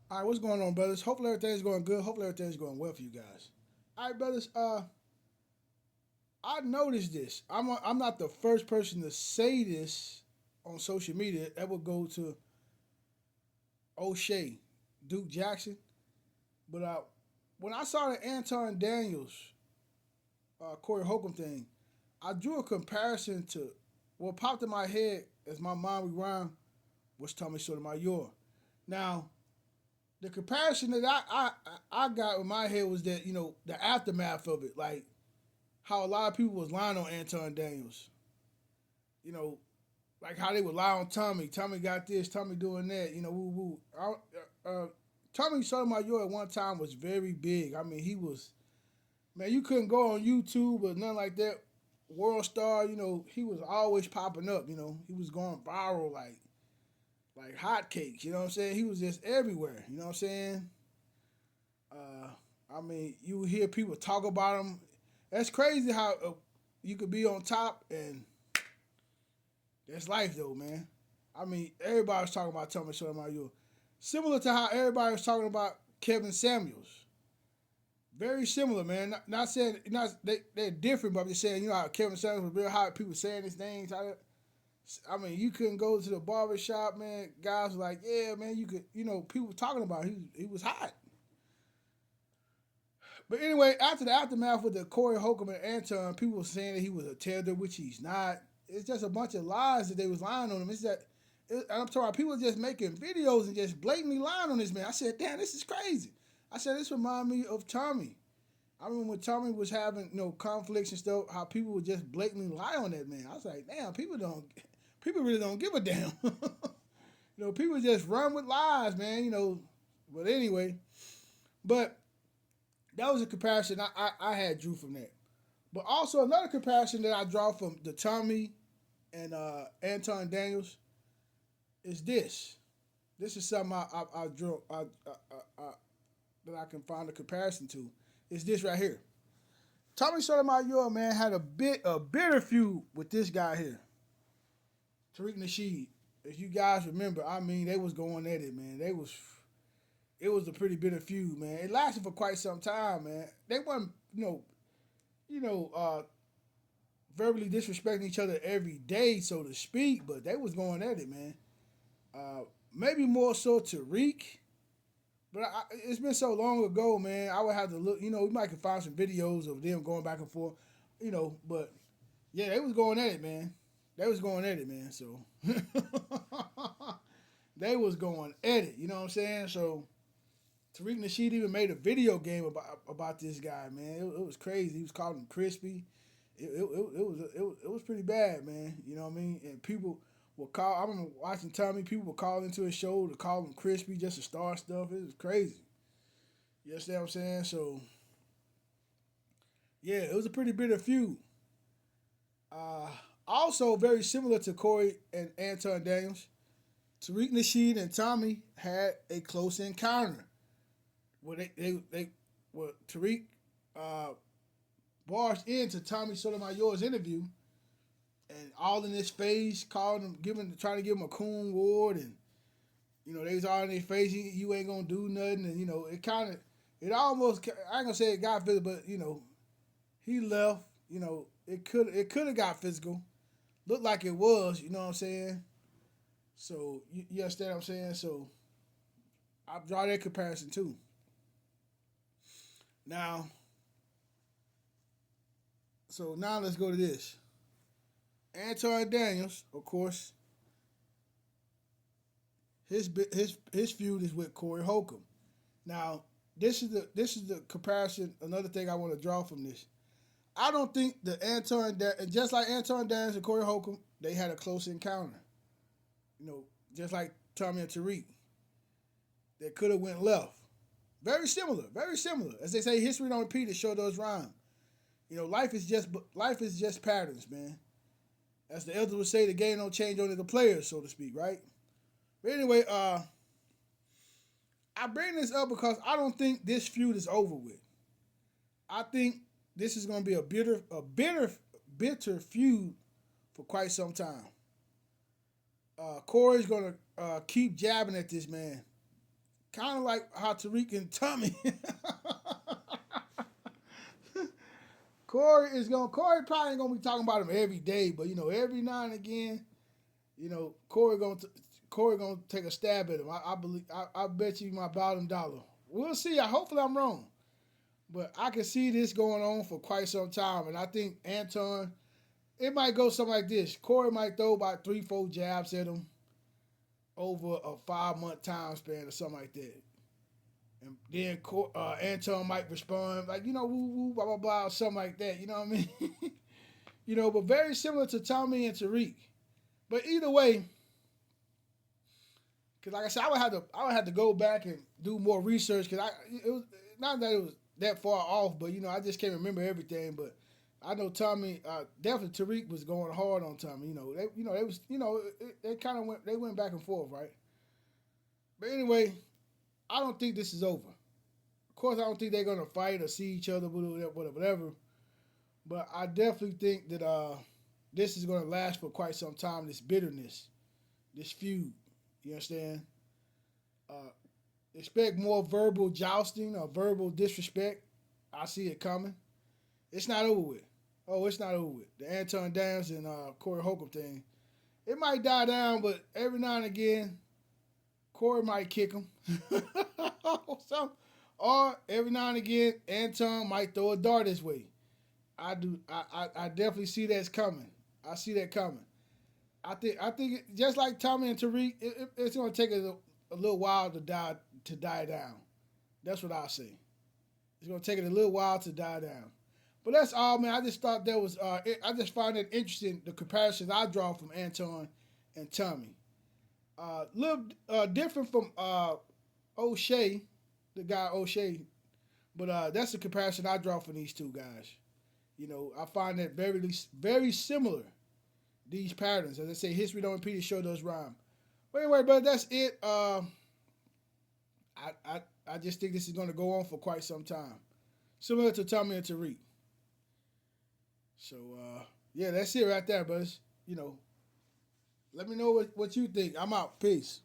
All right, what's going on, brothers? Hopefully everything's going good. Hopefully everything's going well for you guys. All right, brothers. I noticed this. I'm not the first person to say this on social media. That would go to O'Shea, Duke Jackson. But when I saw the Anton Daniels, Corey Holcomb thing, I drew a comparison to what popped in my head as my mind rewound was Tommy Sotomayor. Now, the comparison that I got in my head was that the aftermath of it, like how a lot of people was lying on Anton Daniels. You know, like how they would lie on Tommy. Tommy got this. Tommy doing that. Woo woo. Tommy Sotomayor at one time was very big. I mean, he was, man. You couldn't go on YouTube or nothing like that. World star. He was always popping up. He was going viral like hotcakes. You know what I'm saying? He was just everywhere. You know what I'm saying? Uh, I mean, you hear people talk about him. That's crazy how you could be on top and that's life though, man. I mean, everybody was talking about Tommy Sotomayor. Similar to how everybody was talking about Kevin Samuels. Very similar, man. Not saying they're different, but I'm just saying, how Kevin Samuels was real hot. People saying his names. I mean, you couldn't go to the barber shop, man. Guys were like, yeah, man, you could, people were talking about it. He was hot. But anyway, after the aftermath with the Corey Holcomb and Anton, people were saying that he was a terror, which he's not. It's just a bunch of lies that they was lying on him. I'm talking about people just making videos and just blatantly lying on this man. I said, damn, this is crazy. I said, this remind me of Tommy. I remember when Tommy was having conflicts and stuff, how people would just blatantly lie on that man. I was like, damn, people really don't give a damn. People just run with lies, man. But anyway, but that was a comparison I had drew from that. But also another comparison that I draw from the Tommy and Anton Daniels is this. This is something I drew that I can find a comparison to. Is this right here? Tommy Sotomayor, man, had a bitter feud with this guy here, Tariq Nasheed. If you guys remember, I mean, they was going at it, man. It was a pretty bitter feud, man. It lasted for quite some time, man. They wasn't, you know, uh, verbally disrespecting each other every day, so to speak, but they was going at it, man. Uh, Maybe more so Tariq, but it's been so long ago, man. I would have to look. We might can find some videos of them going back and forth, But yeah, they was going at it, man. They was going at it, man. So they was going at it. You know what I'm saying? So Tariq Nasheed even made a video game about this guy, man. It was crazy. He was calling him crispy. It was pretty bad, man. You know what I mean? And people will call. I remember watching Tommy. People would call into his show to call him crispy just to start stuff. It was crazy. You understand what I'm saying? So yeah, it was a pretty bitter feud. Uh, Also very similar to Corey and Anton Daniels, Tariq Nasheed and Tommy had a close encounter where they where Tariq uh, barged into Tommy Sotomayor's interview and all in his face, calling him, trying to give him a coon ward, and they was all in their face. You ain't gonna do nothing, and it almost, I ain't gonna say it got physical, but he left. It could have got physical. Looked like it was. You know what I'm saying? So you understand what I'm saying? So I draw that comparison too. Now, now let's go to this. Anton Daniels, of course, his feud is with Corey Holcomb. Now, this is the comparison. Another thing I want to draw from this. I don't think the just like Anton Daniels and Corey Holcomb, they had a close encounter. You know, just like Tommy and Tariq, that could have went left. Very similar, very similar. As they say, history don't repeat; it sure does rhyme. Life is just patterns, man. As the elders would say, the game don't change only the players, so to speak, right? But anyway, I bring this up because I don't think this feud is over with. I think this is going to be a bitter feud for quite some time. Corey's going to keep jabbing at this man, kind of like how Tariq and Tommy. Corey probably ain't gonna be talking about him every day, but every now and again, Corey gonna take a stab at him. I believe I bet you my bottom dollar. We'll see. Hopefully I'm wrong. But I can see this going on for quite some time. And I think Anton, it might go something like this. Corey might throw about 3-4 jabs at him over a 5-month time span or something like that. And then Anton might respond like, woo woo, blah, blah, blah, or something like that. You know what I mean? But very similar to Tommy and Tariq. But either way, because like I said, I would have to go back and do more research because it was not that it was that far off, but I just can't remember everything. But I know Tommy, definitely Tariq was going hard on Tommy. They kind of went back and forth, right? But anyway, I don't think this is over. Of course, I don't think they're gonna fight or see each other, whatever. But I definitely think that this is gonna last for quite some time. This bitterness, this feud. You understand? Expect more verbal jousting or verbal disrespect. I see it coming. It's not over with. Oh, it's not over with. The Anton Downs and Corey Holcomb thing. It might die down, but every now and again, Corey might kick him. Or every now and again, Anton might throw a dart his way. I definitely see that's coming. I see that coming. I think just like Tommy and Tariq, it's going to take a little while to die down. That's what I say. It's going to take it a little while to die down. But that's all, man. I just thought that was. I just found it interesting the comparisons I draw from Anton and Tommy. Little different from O'Shea, the guy O'Shea, but that's the comparison I draw from these two guys. I find that very very similar. These patterns, as I say, history don't repeat, it show does rhyme. But anyway, brother, that's it. I just think this is going to go on for quite some time, similar to Tommy and Tariq. So yeah, that's it right there, brothers. Let me know what you think. I'm out. Peace.